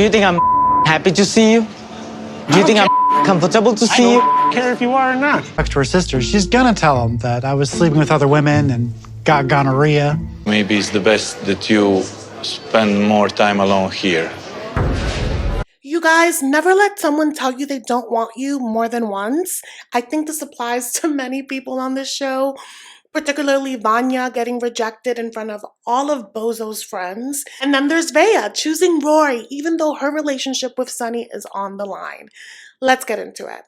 Do you think I'm happy to see you? Do you think I'm comfortable to see you? I don't care if you are or not. Talk to her sister. She's gonna tell him that I was sleeping with other women and got gonorrhea. Maybe it's the best that you spend more time alone here. You guys, never let someone tell you they don't want you more than once. I think this applies to many people on this show, particularly Vanya getting rejected in front of all of Bozo's friends. And then there's Veah choosing Rory, even though her relationship with Sunny is on the line. Let's get into it.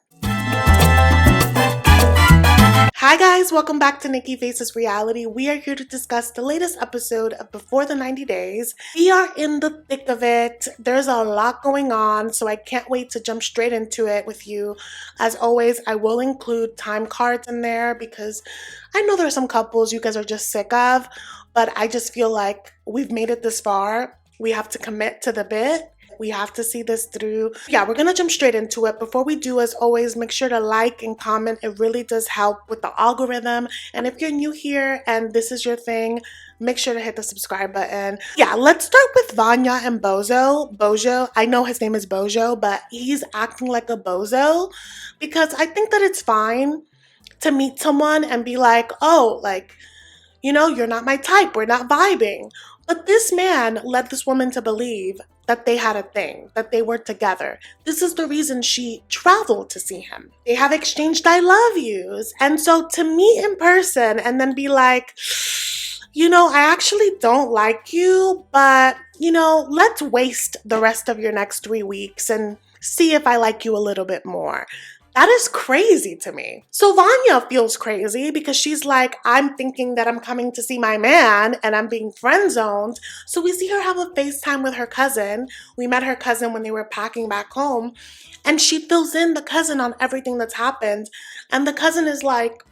Hi guys, welcome back to Nikki Faces Reality. We are here to discuss the latest episode of Before the 90 Days. We are in the thick of it. There's a lot going on, so I can't wait to jump straight into it with you. As always, I will include time cards in there because I know there are some couples you guys are just sick of, but I just feel like we've made it this far. We have to commit to the bit. We have to see this through. Yeah, we're gonna jump straight into it. Before we do, as always, make sure to like and comment. It really does help with the algorithm. And if you're new here and this is your thing, make sure to hit the subscribe button. Yeah, let's start with Vanya and Bozo. Bozo, I know his name is Bozo, but he's acting like a bozo because I think that it's fine to meet someone and be like, oh, like, you know, you're not my type, we're not vibing. But this man led this woman to believe that they had a thing, that they were together. This is the reason she traveled to see him. They have exchanged I love yous. And so to meet in person and then be like, you know, I actually don't like you, but, you know, let's waste the rest of your next 3 weeks and see if I like you a little bit more. That is crazy to me. So Vanya feels crazy because she's like, I'm thinking that I'm coming to see my man and I'm being friend zoned. So we see her have a FaceTime with her cousin. We met her cousin when they were packing back home and she fills in the cousin on everything that's happened. And the cousin is like,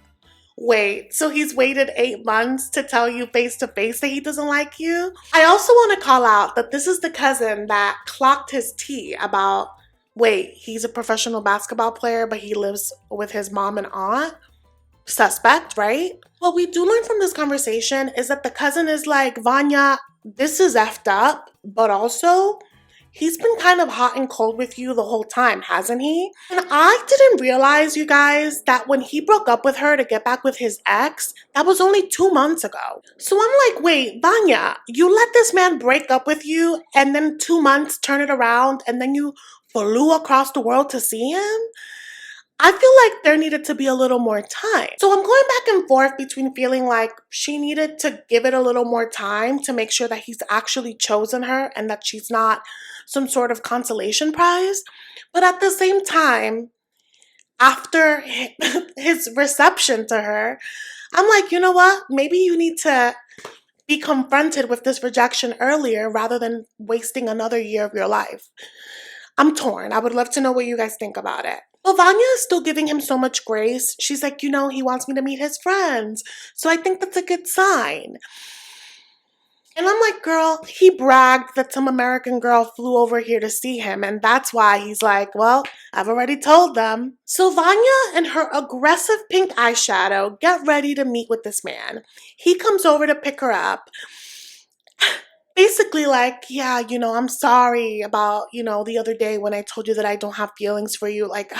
wait, so he's waited 8 months to tell you face to face that he doesn't like you? I also want to call out that this is the cousin that clocked his tea about, wait, he's a professional basketball player, but he lives with his mom and aunt? Suspect, right? What we do learn from this conversation is that the cousin is like, Vanya, this is effed up, but also, he's been kind of hot and cold with you the whole time, hasn't he? And I didn't realize, you guys, that when he broke up with her to get back with his ex, that was only 2 months ago. So I'm like, wait, Vanya, you let this man break up with you and then 2 months turn it around and then you flew across the world to see him? I feel like there needed to be a little more time. So I'm going back and forth between feeling like she needed to give it a little more time to make sure that he's actually chosen her and that she's not some sort of consolation prize. But at the same time, after his reception to her, I'm like, you know what? Maybe you need to be confronted with this rejection earlier rather than wasting another year of your life. I'm torn. I would love to know what you guys think about it. Well, Vanya is still giving him so much grace. She's like, you know, he wants me to meet his friends. So I think that's a good sign. And I'm like, girl, he bragged that some American girl flew over here to see him. And that's why he's like, well, I've already told them. So Vanya and her aggressive pink eyeshadow get ready to meet with this man. He comes over to pick her up. Basically like, yeah, you know, I'm sorry about, you know, the other day when I told you that I don't have feelings for you. Like,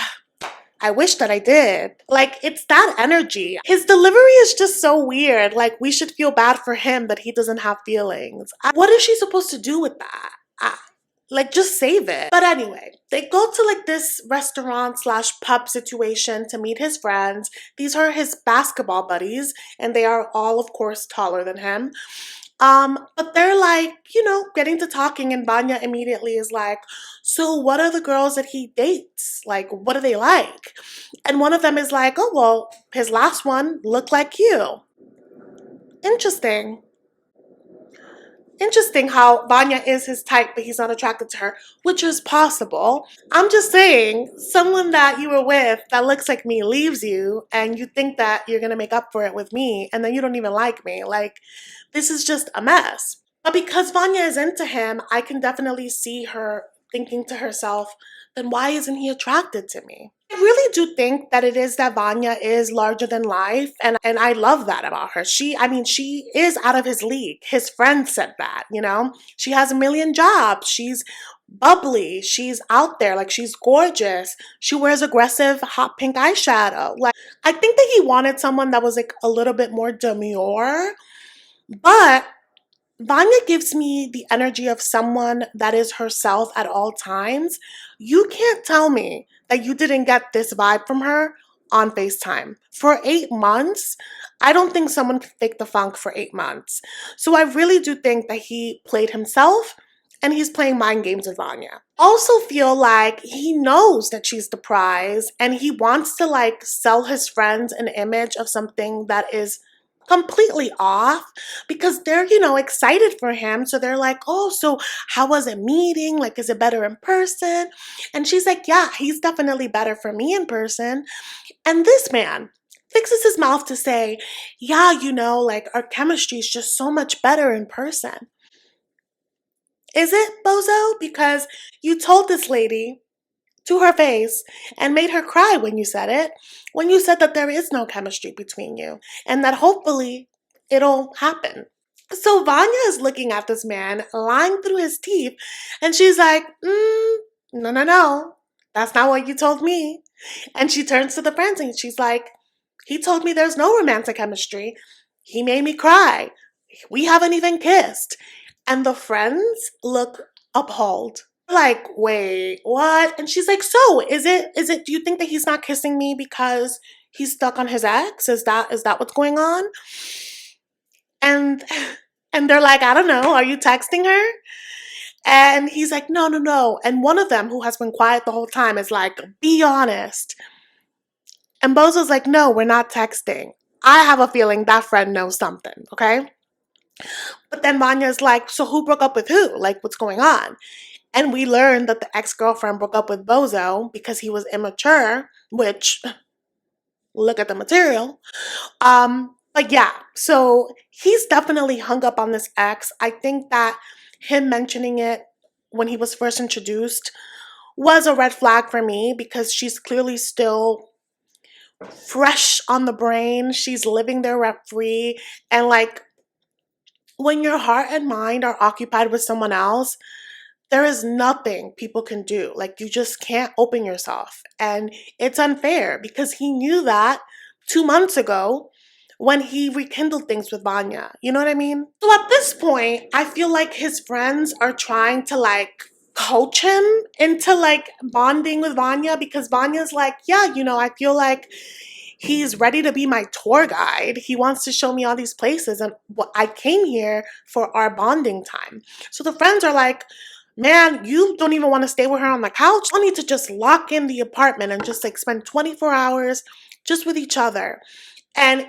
I wish that I did. Like, it's that energy. His delivery is just so weird. Like, we should feel bad for him that he doesn't have feelings. What is she supposed to do with that? Like, just save it. But anyway, they go to like this restaurant / pub situation to meet his friends. These are his basketball buddies, and they are all, of course, taller than him. But they're like, you know, getting to talking, and Vanya immediately is like, so what are the girls that he dates? Like, what do they like? And one of them is like, oh, well, his last one looked like you. Interesting. Interesting how Vanya is his type, but he's not attracted to her, which is possible. I'm just saying, someone that you were with that looks like me leaves you, and you think that you're going to make up for it with me, and then you don't even like me. Like, this is just a mess. But because Vanya is into him, I can definitely see her thinking to herself, then why isn't he attracted to me? I really do think that it is that Vanya is larger than life, and I love that about her. She is out of his league. His friend said that, you know? She has a million jobs. She's bubbly. She's out there. Like, she's gorgeous. She wears aggressive hot pink eyeshadow. Like, I think that he wanted someone that was like a little bit more demure, but Vanya gives me the energy of someone that is herself at all times. You can't tell me that you didn't get this vibe from her on FaceTime. For 8 months, I don't think someone can fake the funk for 8 months. So I really do think that he played himself and he's playing mind games with Vanya. Also feel like he knows that she's the prize and he wants to like sell his friends an image of something that is completely off because they're, excited for him. So they're like, oh, so how was it meeting? Like, is it better in person? And she's like, yeah, he's definitely better for me in person. And this man fixes his mouth to say, yeah, like our chemistry is just so much better in person. Is it, Bozo? Because you told this lady to her face and made her cry when you said it, when you said that there is no chemistry between you and that hopefully it'll happen. So Vanya is looking at this man lying through his teeth and she's like, no, that's not what you told me. And she turns to the friends and she's like, he told me there's no romantic chemistry. He made me cry. We haven't even kissed. And the friends look appalled. Like, wait, what? And she's like, so is it, do you think that he's not kissing me because he's stuck on his ex? Is that what's going on? And they're like, I don't know, are you texting her? And he's like, no. And one of them, who has been quiet the whole time, is like, be honest. And Bozo's like, no, we're not texting. I have a feeling that friend knows something, okay? But then Vanya's like, so who broke up with who? Like, what's going on? And we learned that the ex-girlfriend broke up with Bozo because he was immature, which, look at the material. But yeah, so he's definitely hung up on this ex. I think that him mentioning it when he was first introduced was a red flag for me because she's clearly still fresh on the brain. She's living there rent-free. And like, when your heart and mind are occupied with someone else, there is nothing people can do. Like, you just can't open yourself. And it's unfair because he knew that 2 months ago when he rekindled things with Vanya. You know what I mean? So at this point, I feel like his friends are trying to like coach him into like bonding with Vanya because Vanya's like, yeah, I feel like he's ready to be my tour guide. He wants to show me all these places and I came here for our bonding time. So the friends are like, man, you don't even want to stay with her on the couch. You need to just lock in the apartment and just like spend 24 hours just with each other. And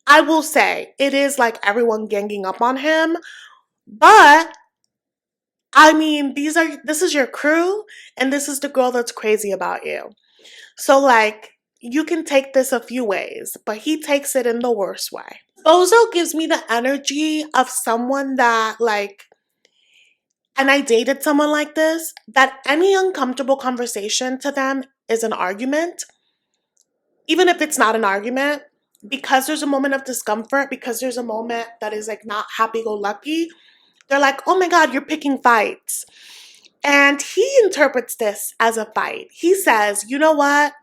I will say, it is like everyone ganging up on him, but I mean, this is your crew and this is the girl that's crazy about you. So like, you can take this a few ways, but he takes it in the worst way. Bozo gives me the energy of someone that like, and I dated someone like this, that any uncomfortable conversation to them is an argument. Even if it's not an argument, because there's a moment of discomfort, because there's a moment that is like not happy-go-lucky, they're like, oh my God, you're picking fights. And he interprets this as a fight. He says, you know what?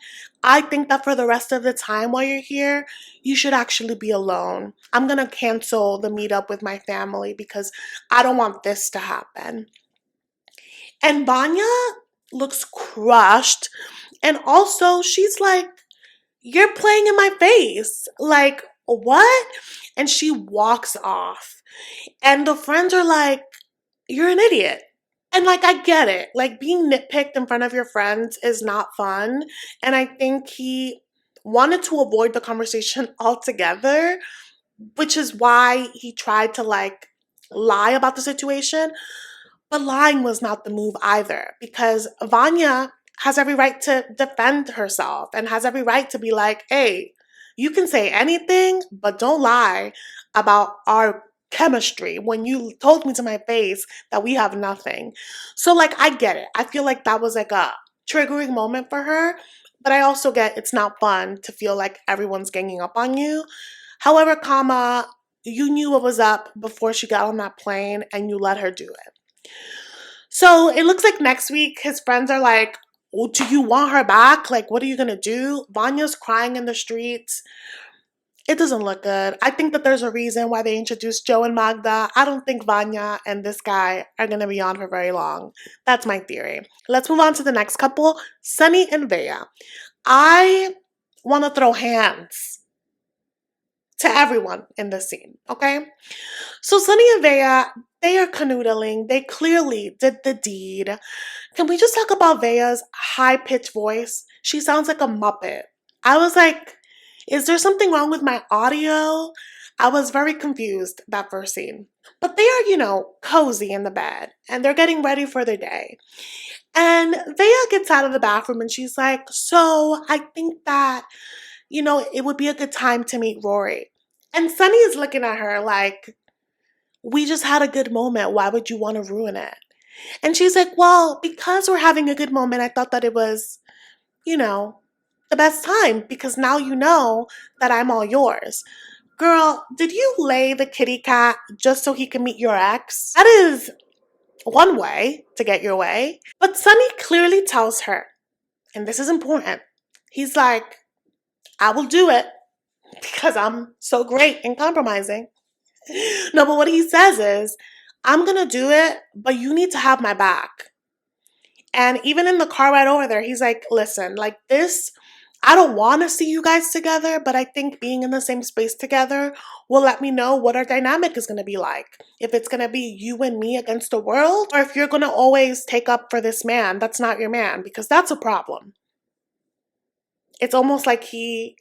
I think that for the rest of the time while you're here, you should actually be alone. I'm going to cancel the meetup with my family because I don't want this to happen. And Vanya looks crushed. And also, she's like, you're playing in my face. Like, what? And she walks off. And the friends are like, you're an idiot. And like, I get it. Like, being nitpicked in front of your friends is not fun. And I think he wanted to avoid the conversation altogether, which is why he tried to like lie about the situation. But lying was not the move either, because Vanya has every right to defend herself and has every right to be like, hey, you can say anything, but don't lie about our chemistry when you told me to my face that we have nothing. So like, I get it. I feel like that was like a triggering moment for her, but I also get it's not fun to feel like everyone's ganging up on you. However, you knew what was up before she got on that plane and you let her do it. So it looks like next week his friends are like, well, do you want her back? Like, what are you gonna do? Vanya's crying in the streets. It doesn't look good. I think that there's a reason why they introduced Joe and Magda. I don't think Vanya and this guy are gonna be on for very long. That's my theory. Let's move on to the next couple, Sunny and Veah. I want to throw hands to everyone in this scene, okay? So Sunny and Veah, they are canoodling. They clearly did the deed. Can we just talk about Vea's high-pitched voice? She sounds like a Muppet. I was like, is there something wrong with my audio? I was very confused that first scene. But they are, cozy in the bed, and they're getting ready for their day. And Veah gets out of the bathroom and she's like, so I think that, it would be a good time to meet Rory. And Sunny is looking at her like, we just had a good moment. Why would you want to ruin it? And she's like, well, because we're having a good moment, I thought that it was, the best time because now you know that I'm all yours. Girl, did you lay the kitty cat just so he can meet your ex? That is one way to get your way. But Sunny clearly tells her, and this is important, he's like, I will do it because I'm so great in compromising. No, but what he says is, I'm going to do it, but you need to have my back. And even in the car ride over there, he's like, listen, like this, I don't want to see you guys together, but I think being in the same space together will let me know what our dynamic is going to be like. If it's going to be you and me against the world, or if you're going to always take up for this man that's not your man, because that's a problem. It's almost like he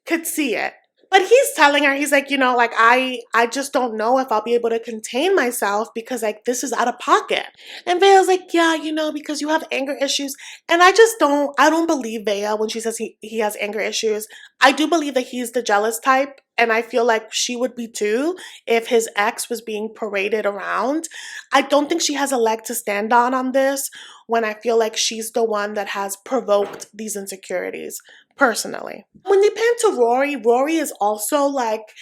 could see it. But he's telling her, he's like, I just don't know if I'll be able to contain myself because this is out of pocket. And Vea's like, yeah, because you have anger issues. And I don't believe Veah when she says he has anger issues. I do believe that he's the jealous type. And I feel like she would be too if his ex was being paraded around. I don't think she has a leg to stand on this when I feel like she's the one that has provoked these insecurities. Personally. When they pan to Rory, Rory is also like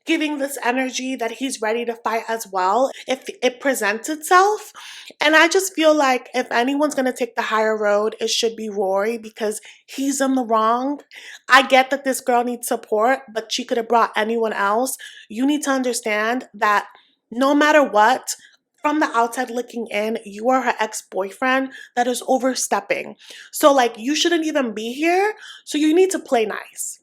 giving this energy that he's ready to fight as well if it presents itself. And I just feel like if anyone's going to take the higher road, it should be Rory because he's in the wrong. I get that this girl needs support, but she could have brought anyone else. You need to understand that no matter what, from the outside looking in, you are her ex-boyfriend that is overstepping. So you shouldn't even be here. So you need to play nice.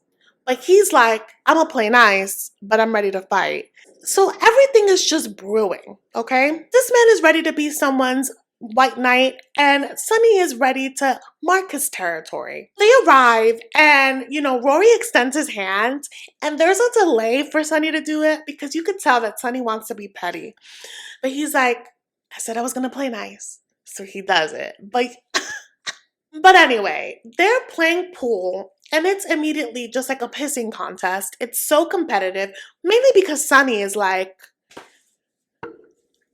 He's like, I'm gonna play nice, but I'm ready to fight. So everything is just brewing, okay? This man is ready to be someone's white knight and Sunny is ready to mark his territory. They arrive and, Rory extends his hand and there's a delay for Sunny to do it because you could tell that Sunny wants to be petty. But he's like, I said I was going to play nice. So he does it. But anyway, they're playing pool and it's immediately just like a pissing contest. It's so competitive, mainly because Sunny is like,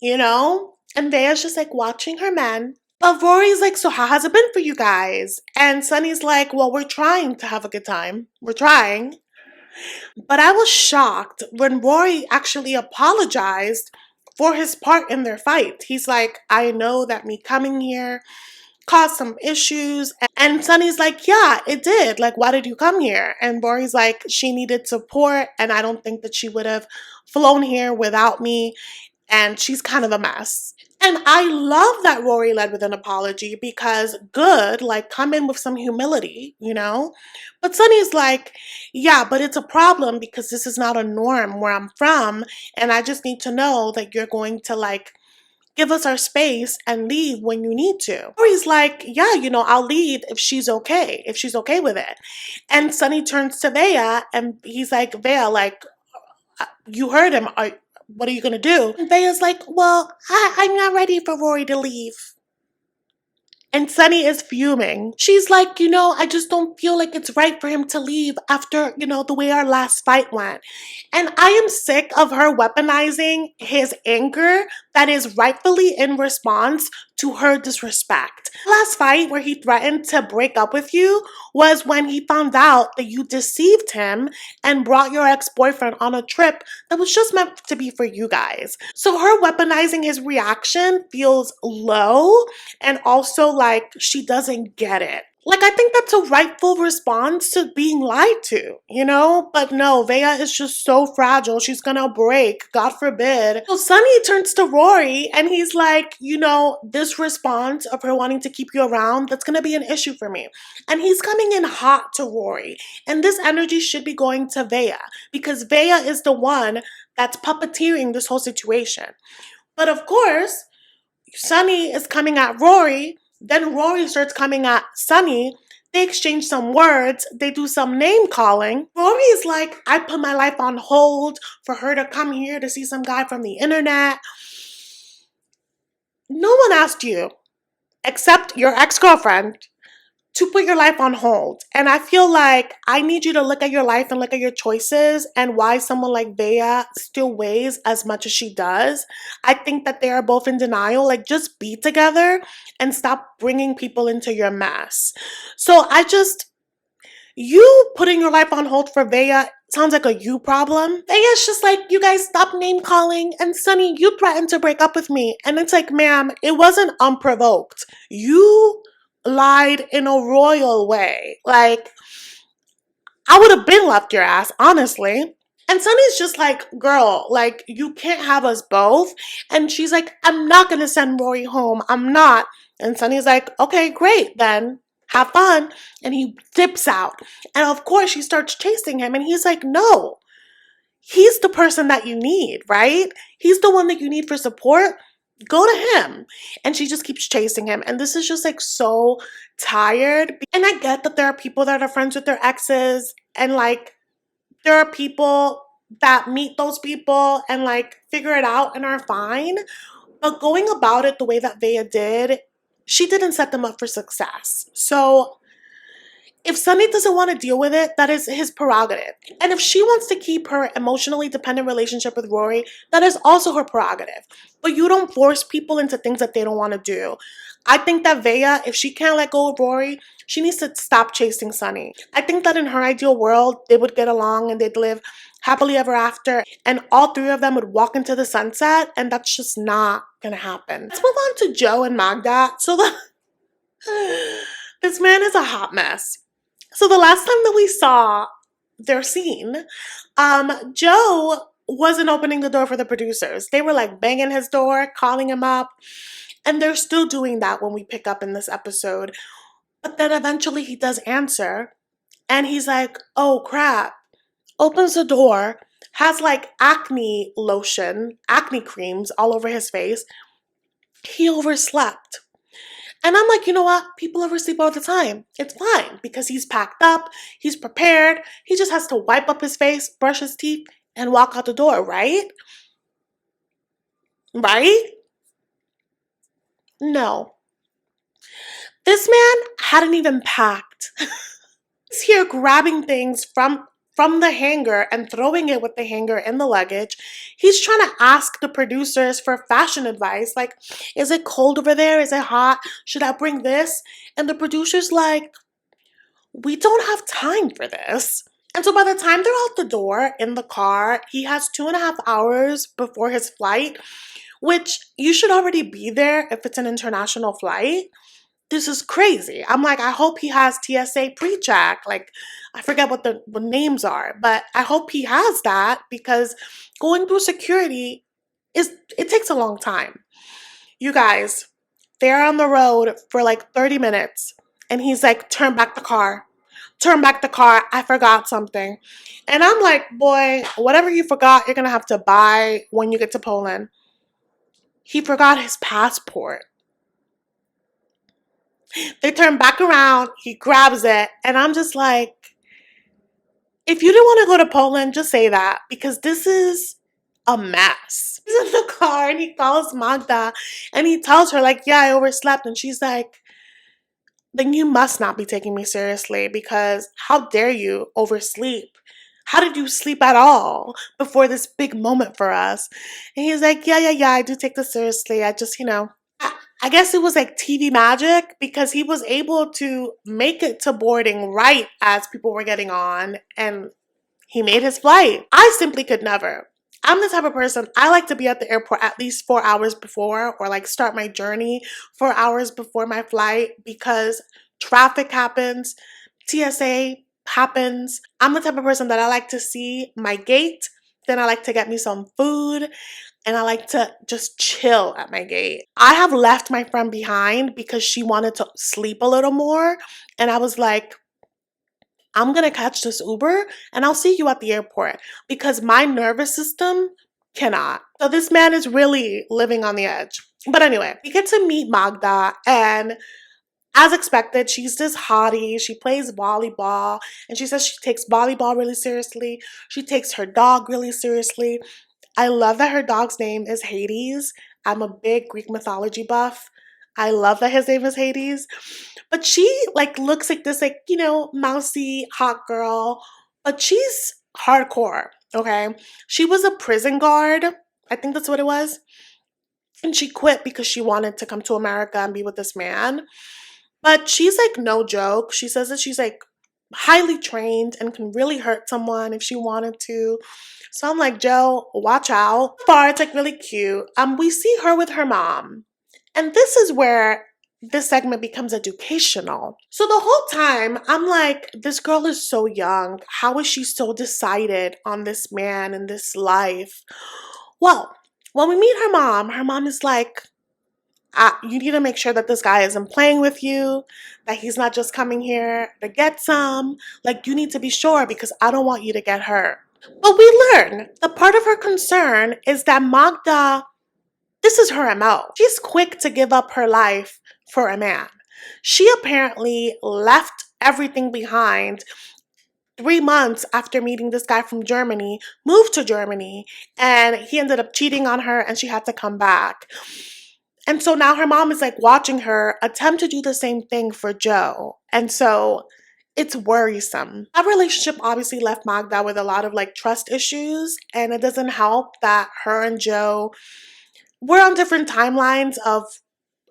and Vea's just like watching her men. But Rory's like, so how has it been for you guys? And Sunny's like, well, we're trying to have a good time. We're trying. But I was shocked when Rory actually apologized for his part in their fight. He's like, I know that me coming here caused some issues. And Sunny's like, yeah, it did. Why did you come here? And Rory's like, she needed support and I don't think that she would have flown here without me. And she's kind of a mess. And I love that Rory led with an apology because good, come in with some humility, But Sunny's like, yeah, but it's a problem because this is not a norm where I'm from. And I just need to know that you're going to give us our space and leave when you need to. Rory's like, yeah, I'll leave if she's okay with it. And Sunny turns to Veah and he's like, Veah, you heard him. What are you going to do? And Vea's like, well, I'm not ready for Rory to leave. And Sunny is fuming. She's like, I just don't feel like it's right for him to leave after, the way our last fight went. And I am sick of her weaponizing his anger that is rightfully in response to her disrespect. Last fight where he threatened to break up with you was when he found out that you deceived him and brought your ex-boyfriend on a trip that was just meant to be for you guys. So her weaponizing his reaction feels low and also like she doesn't get it. Like, I think that's a rightful response to being lied to, you know? But no, Veah is just so fragile. She's gonna break, God forbid. So Sunny turns to Rory and he's like, you know, this response of her wanting to keep you around, that's gonna be an issue for me. And he's coming in hot to Rory. And this energy should be going to Veah because Veah is the one that's puppeteering this whole situation. But of course, Sunny is coming at Rory. Then Rory starts coming at Sunny. They exchange some words. They do some name calling. Rory is like, I put my life on hold for her to come here to see some guy from the internet. No one asked you, except your ex-girlfriend, to put your life on hold. And I feel like I need you to look at your life and look at your choices and why someone like Veah still weighs as much as she does. I think that they are both in denial. Like, just be together and stop bringing people into your mess. So you putting your life on hold for Veah sounds like a you problem. Veah's just like, you guys stop name calling, and Sunny, you threatened to break up with me. And it's like, ma'am, it wasn't unprovoked. You lied in a royal way. Like, I would have been left your ass, honestly. And Sunny's just like, girl, like, you can't have us both. And she's like, I'm not gonna send Rory home. I'm not. And Sunny's like, okay, great, then have fun. And he dips out. And of course, she starts chasing him. And he's like, no, he's the person that you need, right? He's the one that you need for support. Go to him. And she just keeps chasing him. And this is just like so tired. And I get that there are people that are friends with their exes. And like, there are people that meet those people and like figure it out and are fine. But going about it the way that Veah did, she didn't set them up for success. So if Sunny doesn't want to deal with it, that is his prerogative. And if she wants to keep her emotionally dependent relationship with Rory, that is also her prerogative. But you don't force people into things that they don't want to do. I think that Veah, if she can't let go of Rory, she needs to stop chasing Sunny. I think that in her ideal world, they would get along and they'd live happily ever after. And all three of them would walk into the sunset. And that's just not going to happen. Let's move on to Joe and Magda. So this man is a hot mess. So the last time that we saw their scene, Joe wasn't opening the door for the producers. They were like banging his door, calling him up, and they're still doing that when we pick up in this episode. But then eventually he does answer, and he's like, oh crap, opens the door, has like acne lotion, acne creams all over his face. He overslept. And I'm like, you know what? People oversleep all the time. It's fine because he's packed up, he's prepared. He just has to wipe up his face, brush his teeth, and walk out the door, right? Right? No. This man hadn't even packed. He's here grabbing things from the hanger and throwing it with the hanger in the luggage. He's trying to ask the producers for fashion advice. Like, is it cold over there? Is it hot? Should I bring this? And the producer's like, we don't have time for this. And so by the time they're out the door in the car, he has 2.5 hours before his flight, which you should already be there if it's an international flight. This is crazy. I'm like, I hope he has TSA pre-check. Like, I forget what the names are, but I hope he has that because going through security it takes a long time. You guys, they're on the road for like 30 minutes and he's like, turn back the car. Turn back the car. I forgot something. And I'm like, boy, whatever you forgot, you're going to have to buy when you get to Poland. He forgot his passport. They turn back around, he grabs it, and I'm just like, if you didn't want to go to Poland, just say that, because this is a mess. He's in the car, and he calls Magda, and he tells her, like, yeah, I overslept, and she's like, then you must not be taking me seriously, because how dare you oversleep? How did you sleep at all before this big moment for us? And he's like, yeah, I do take this seriously. I just, I guess it was like TV magic because he was able to make it to boarding right as people were getting on and he made his flight. I simply could never. I'm the type of person, I like to be at the airport at least 4 hours before or like start my journey 4 hours before my flight because traffic happens, TSA happens. I'm the type of person that I like to see my gate, then I like to get me some food, and I like to just chill at my gate. I have left my friend behind because she wanted to sleep a little more, and I was like, I'm gonna catch this Uber and I'll see you at the airport because my nervous system cannot. So this man is really living on the edge. But anyway, we get to meet Magda, and as expected, she's this hottie. She plays volleyball, and she says she takes volleyball really seriously. She takes her dog really seriously. I love that her dog's name is Hades. I'm a big Greek mythology buff. I love that his name is Hades. But she like looks like this like, mousy hot girl, but she's hardcore, okay? She was a prison guard. I think that's what it was. And she quit because she wanted to come to America and be with this man. But she's like no joke. She says that she's like highly trained and can really hurt someone if she wanted to. So I'm like, Joe, watch out. Far, it's like really cute. We see her with her mom. And this is where this segment becomes educational. So the whole time, I'm like, this girl is so young. How is she so decided on this man and this life? Well, when we meet her mom is like, you need to make sure that this guy isn't playing with you, that he's not just coming here to get some. Like, you need to be sure because I don't want you to get hurt. But we learn the part of her concern is that Magda, this is her MO. She's quick to give up her life for a man. She apparently left everything behind 3 months after meeting this guy from Germany, moved to Germany, and he ended up cheating on her and she had to come back. And so now her mom is like watching her attempt to do the same thing for Joe. And so it's worrisome. That relationship obviously left Magda with a lot of like trust issues, and it doesn't help that her and Joe were on different timelines of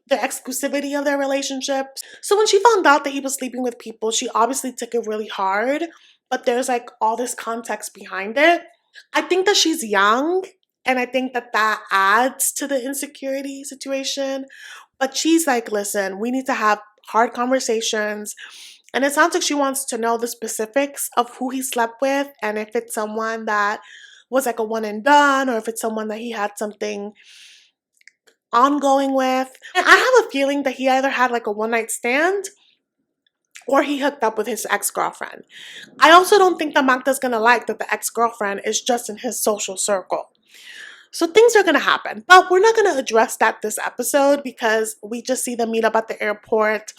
the exclusivity of their relationship. So when she found out that he was sleeping with people, she obviously took it really hard, but there's like all this context behind it. I think that she's young, and I think that that adds to the insecurity situation. But she's like, listen, we need to have hard conversations. And it sounds like she wants to know the specifics of who he slept with and if it's someone that was like a one and done or if it's someone that he had something ongoing with. And I have a feeling that he either had like a one-night stand or he hooked up with his ex-girlfriend. I also don't think that Magda's gonna like that the ex-girlfriend is just in his social circle. So things are going to happen, but we're not going to address that this episode because we just see them meet up at the airport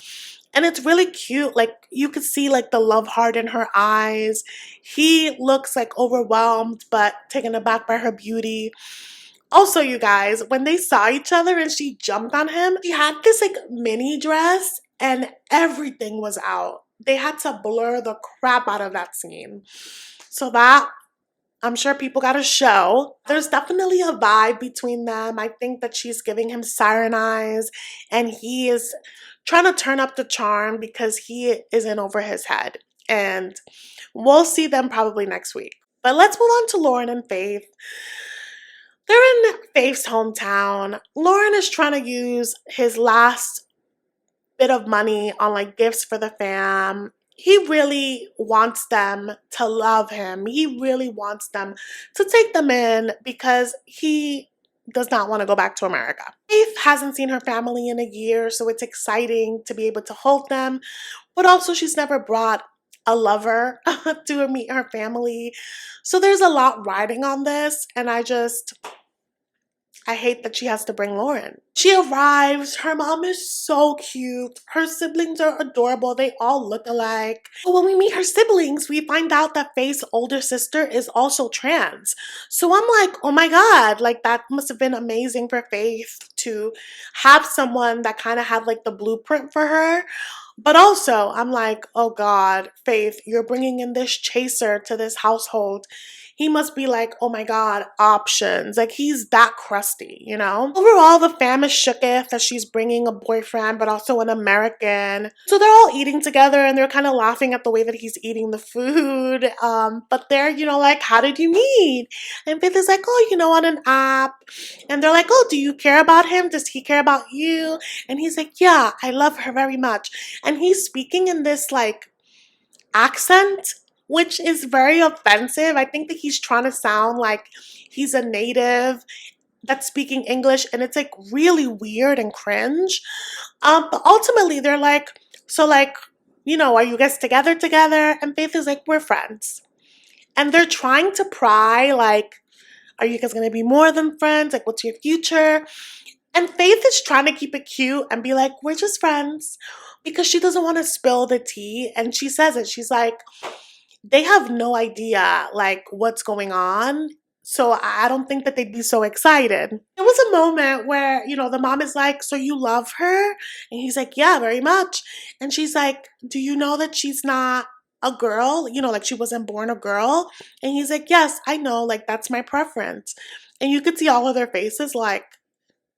and it's really cute. Like you could see like the love heart in her eyes. He looks like overwhelmed but taken aback by her beauty. Also, you guys, when they saw each other and she jumped on him, she had this like mini dress and everything was out. They had to blur the crap out of that scene. So that, I'm sure people got a show. There's definitely a vibe between them. I think that she's giving him siren eyes and he is trying to turn up the charm because he is in over his head. And we'll see them probably next week. But let's move on to Lauren and Faith. They're in Faith's hometown. Lauren is trying to use his last bit of money on like gifts for the fam. He really wants them to love him. He really wants them to take them in because he does not want to go back to America. Faith hasn't seen her family in a year, so it's exciting to be able to hold them. But also she's never brought a lover to meet her family. So there's a lot riding on this, and I hate that she has to bring Lauren. She arrives. Her mom is so cute. Her siblings are adorable. They all look alike. But when we meet her siblings, we find out that Faith's older sister is also trans. So I'm like, oh my God, like that must have been amazing for Faith to have someone that kind of had like the blueprint for her. But also, I'm like, oh God, Faith, you're bringing in this chaser to this household. He must be like, oh my God, options. Like, he's that crusty, you know? Overall, the fam is shooketh that she's bringing a boyfriend, but also an American. So they're all eating together and they're kind of laughing at the way that he's eating the food. But they're, you know, like, how did you meet? And Faith is like, oh, you know, on an app. And they're like, oh, do you care about him? Does he care about you? And he's like, yeah, I love her very much. And he's speaking in this like accent, which is very offensive. I think that he's trying to sound like he's a native that's speaking English, and it's like really weird and cringe. But ultimately they're like, so like, you know, are you guys together? And Faith is like, we're friends. And they're trying to pry, like, are you guys gonna be more than friends? Like, what's your future? And Faith is trying to keep it cute and be like, we're just friends, because she doesn't want to spill the tea. And she says it. She's like, they have no idea like what's going on. So I don't think that they'd be so excited. There was a moment where, you know, the mom is like, so you love her? And he's like, yeah, very much. And she's like, do you know that she's not a girl? You know, like she wasn't born a girl? And he's like, yes, I know, like that's my preference. And you could see all of their faces like,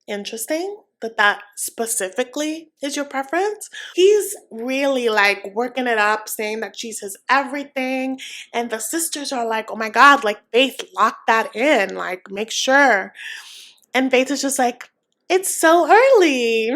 interesting that specifically is your preference. He's really like working it up, saying that she's his everything. And the sisters are like, oh my God, like Faith, lock that in, like make sure. And Faith is just like, it's so early.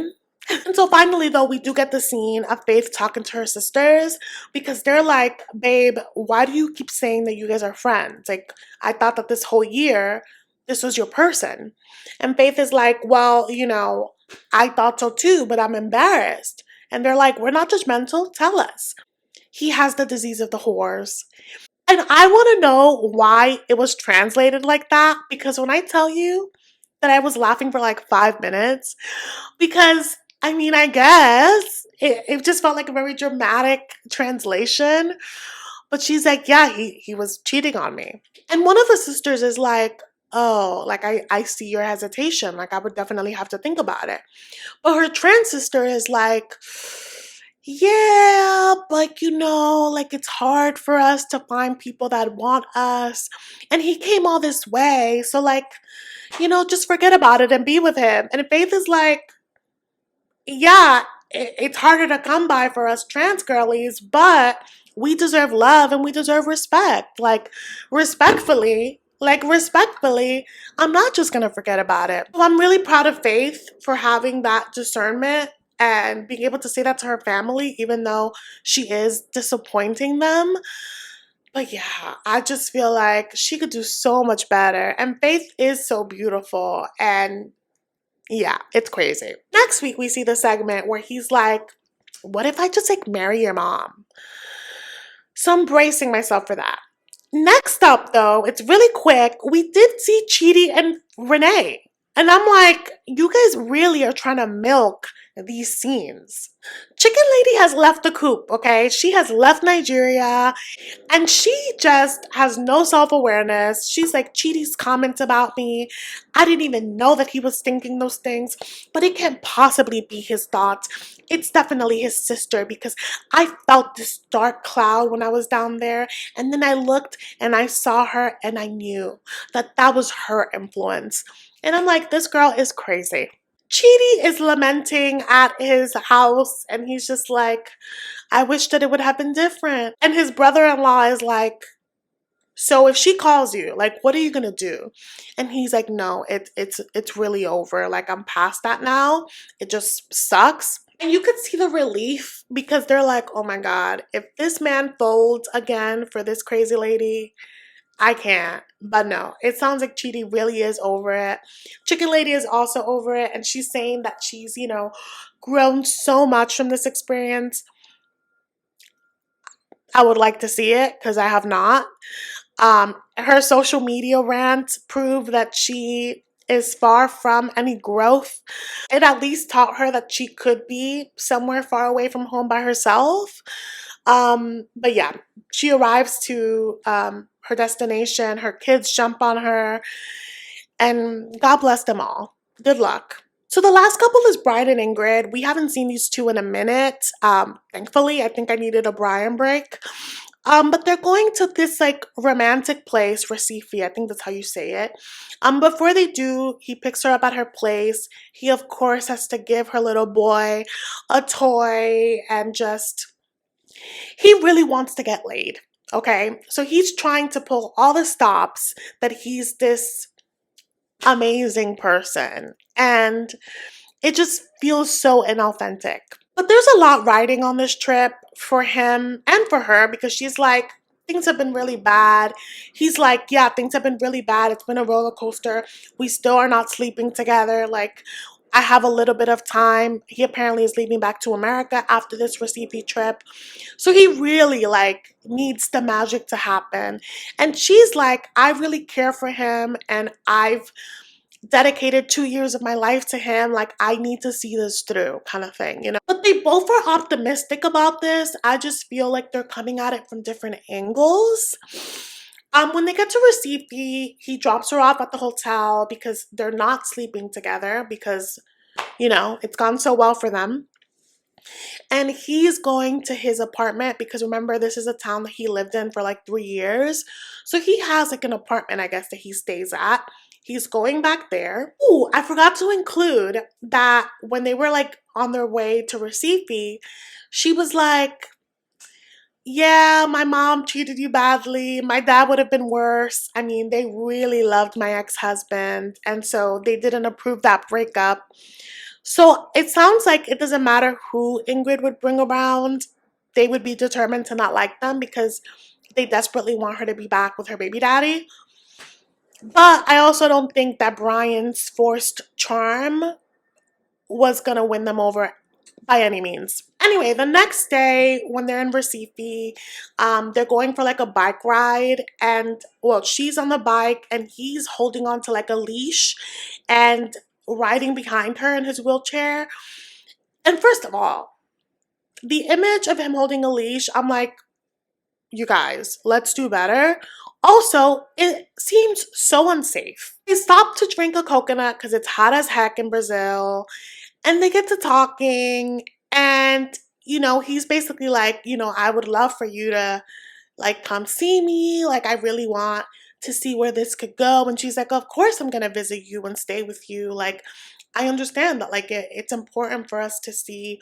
And so finally, though, we do get the scene of Faith talking to her sisters, because they're like, babe, why do you keep saying that you guys are friends? Like, I thought that this whole year, this was your person. And Faith is like, well, you know, I thought so too, but I'm embarrassed. And they're like, we're not judgmental. Tell us. He has the disease of the whores. And I want to know why it was translated like that, because when I tell you that I was laughing for like 5 minutes, because I mean, I guess it just felt like a very dramatic translation. But she's like, yeah, he was cheating on me. And one of the sisters is like, oh, like I see your hesitation. Like I would definitely have to think about it. But her trans sister is like, yeah, but you know, like it's hard for us to find people that want us. And he came all this way. So like, you know, just forget about it and be with him. And Faith is like, yeah, it's harder to come by for us trans girlies, but we deserve love and we deserve respect. Respectfully, I'm not just gonna forget about it. So I'm really proud of Faith for having that discernment and being able to say that to her family, even though she is disappointing them. But yeah, I just feel like she could do so much better. And Faith is so beautiful, and yeah, it's crazy. Next week, we see the segment where he's like, what if I just like marry your mom? So I'm bracing myself for that. Next up, though, it's really quick. We did see Chidi and Renee. And I'm like, you guys really are trying to milk these scenes. Chicken Lady has left the coop, okay? She has left Nigeria. And she just has no self-awareness. She's like, Chidi's comments about me, I didn't even know that he was thinking those things, but it can't possibly be his thoughts. It's definitely his sister, because I felt this dark cloud when I was down there. And then I looked and I saw her and I knew that that was her influence. And I'm like, this girl is crazy. Chidi is lamenting at his house and he's just like, I wish that it would have been different. And his brother-in-law is like, so if she calls you, like, what are you gonna do? And he's like, no, it's really over. Like, I'm past that now. It just sucks. And you could see the relief, because they're like, oh my God, if this man folds again for this crazy lady, I can't. But no, it sounds like Chidi really is over it. Chicken Lady is also over it. And she's saying that she's, you know, grown so much from this experience. I would like to see it, because I have not. Her social media rants prove that she is far from any growth. It at least taught her that she could be somewhere far away from home by herself. But yeah, she arrives to her destination. Her kids jump on her, and God bless them all. Good luck. So the last couple is Brian and Ingrid. We haven't seen these two in a minute. Thankfully, I think I needed a Brian break. But they're going to this like romantic place, Recife, I think that's how you say it. Before they do, he picks her up at her place. He of course has to give her little boy a toy and just, he really wants to get laid. Okay, so he's trying to pull all the stops that he's this amazing person, and it just feels so inauthentic. But there's a lot riding on this trip for him and for her, because she's like, things have been really bad. He's like, yeah, things have been really bad. It's been a roller coaster. We still are not sleeping together. Like, I have a little bit of time. He apparently is leaving back to America after this Recife trip. So he really like needs the magic to happen. And she's like, I really care for him and I've dedicated 2 years of my life to him. Like, I need to see this through, kind of thing, you know? But they both are optimistic about this. I just feel like they're coming at it from different angles. When they get to Recife, he drops her off at the hotel because they're not sleeping together because, you know, it's gone so well for them. And he's going to his apartment because remember, this is a town that he lived in for like 3 years. So he has like an apartment, I guess, that he stays at. He's going back there. Ooh, I forgot to include that when they were like on their way to Recife, she was like, yeah, my mom treated you badly. My dad would have been worse. I mean, they really loved my ex-husband. And so they didn't approve that breakup. So it sounds like it doesn't matter who Ingrid would bring around. They would be determined to not like them because they desperately want her to be back with her baby daddy. But I also don't think that Brian's forced charm was going to win them over by any means. Anyway, the next day when they're in Recife, they're going for like a bike ride, and well, she's on the bike and he's holding on to like a leash and riding behind her in his wheelchair. And first of all, the image of him holding a leash, I'm like, you guys, let's do better. Also, it seems so unsafe. They stop to drink a coconut because it's hot as heck in Brazil. And they get to talking. And, you know, he's basically like, you know, I would love for you to like come see me. Like, I really want to see where this could go. And she's like, of course I'm going to visit you and stay with you. Like, I understand that like it's important for us to see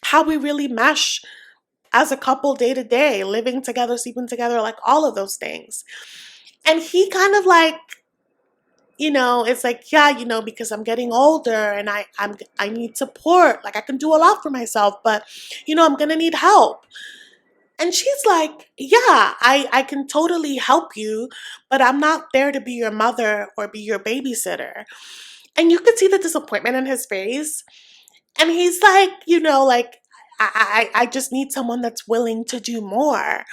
how we really mesh as a couple day to day, living together, sleeping together, like all of those things. And he kind of like, you know, it's like, yeah, you know, because I'm getting older and I need support. Like I can do a lot for myself, but you know, I'm gonna need help. And she's like, yeah, I can totally help you, but I'm not there to be your mother or be your babysitter. And you could see the disappointment in his face. And he's like, you know, like, I just need someone that's willing to do more.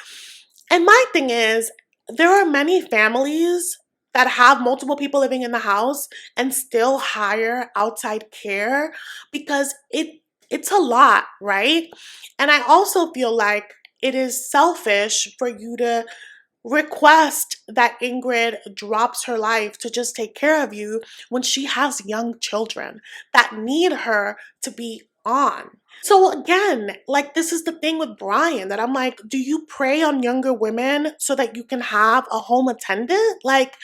And my thing is, there are many families that have multiple people living in the house and still hire outside care because it's a lot, right? And I also feel like it is selfish for you to request that Ingrid drops her life to just take care of you when she has young children that need her to be on. So again, like this is the thing with Brian that I'm like, do you prey on younger women so that you can have a home attendant? Like,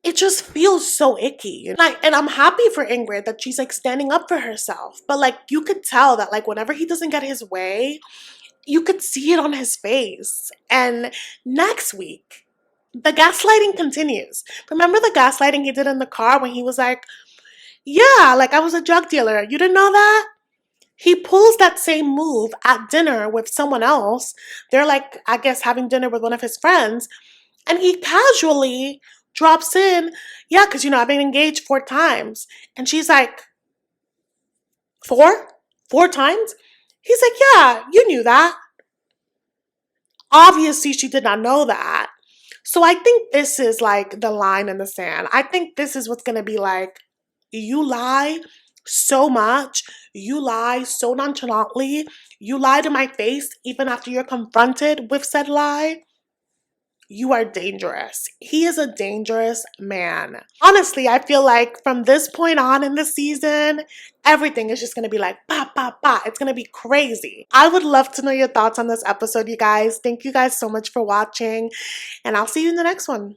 it just feels so icky. Like, and I'm happy for Ingrid that she's like standing up for herself. But like you could tell that like whenever he doesn't get his way, you could see it on his face. And next week, the gaslighting continues. Remember the gaslighting he did in the car when he was like, yeah, like I was a drug dealer. You didn't know that? He pulls that same move at dinner with someone else. They're like, I guess, having dinner with one of his friends. And he casually drops in, yeah, because, you know, I've been engaged 4 times. And she's like, 4? 4 times? He's like, yeah, you knew that. Obviously, she did not know that. So I think this is like the line in the sand. I think this is what's going to be like, you lie so much, you lie so nonchalantly, you lie to my face even after you're confronted with said lie. you are dangerous. He is a dangerous man. Honestly, I feel like from this point on in the season, everything is just gonna be like, pa, pa, pa. It's gonna be crazy. I would love to know your thoughts on this episode, you guys. Thank you guys so much for watching, and I'll see you in the next one.